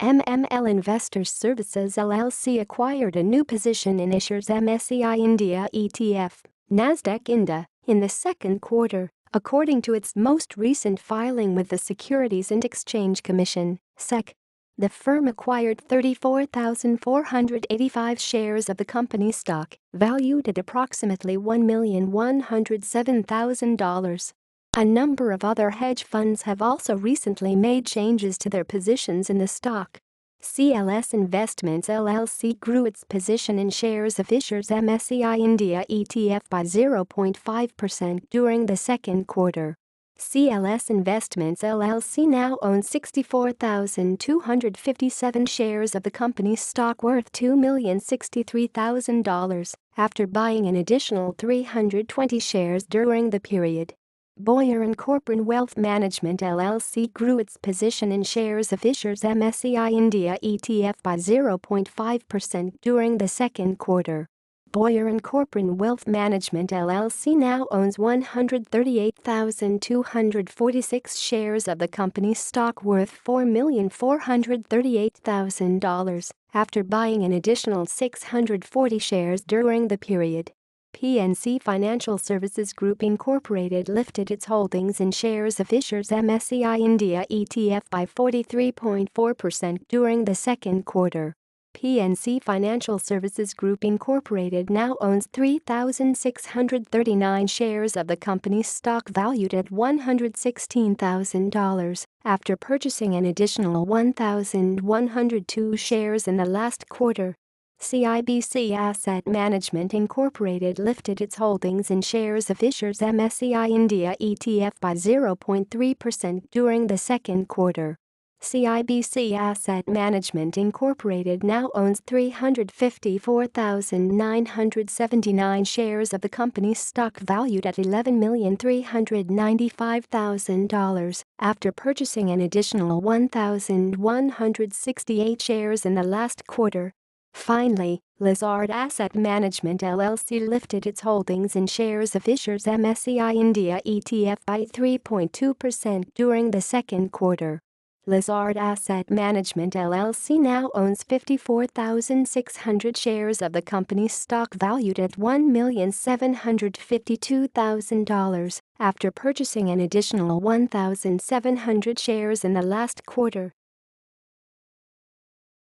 MML Investors Services LLC acquired a new position in Ishares MSCI India ETF, NASDAQ INDA, in the second quarter, according to its most recent filing with the Securities and Exchange Commission, SEC. The firm acquired 34,485 shares of the company's stock, valued at approximately $1,107,000. A number of other hedge funds have also recently made changes to their positions in the stock. Ishares Investments LLC grew its position in shares of Ishares MSCI India ETF by 0.5% during the second quarter. Ishares Investments LLC now owns 64,257 shares of the company's stock worth $2,063,000 after buying an additional 320 shares during the period. Boyer & Corporate Wealth Management LLC grew its position in shares of Ishares MSCI India ETF by 0.5% during the second quarter. Boyer & Corporate Wealth Management LLC now owns 138,246 shares of the company's stock worth $4,438,000 after buying an additional 640 shares during the period. PNC Financial Services Group Incorporated lifted its holdings in shares of Ishares MSCI India ETF by 43.4% during the second quarter. PNC Financial Services Group Incorporated now owns 3,639 shares of the company's stock valued at $116,000 after purchasing an additional 1,102 shares in the last quarter. CIBC Asset Management Incorporated lifted its holdings in shares of Ishares MSCI India ETF by 0.3% during the second quarter. CIBC Asset Management Incorporated now owns 354,979 shares of the company's stock valued at $11,395,000 after purchasing an additional 1,168 shares in the last quarter. Finally, Lazard Asset Management LLC lifted its holdings in shares of Ishares MSCI India ETF by 3.2% during the second quarter. Lazard Asset Management LLC now owns 54,600 shares of the company's stock valued at $1,752,000 after purchasing an additional 1,700 shares in the last quarter.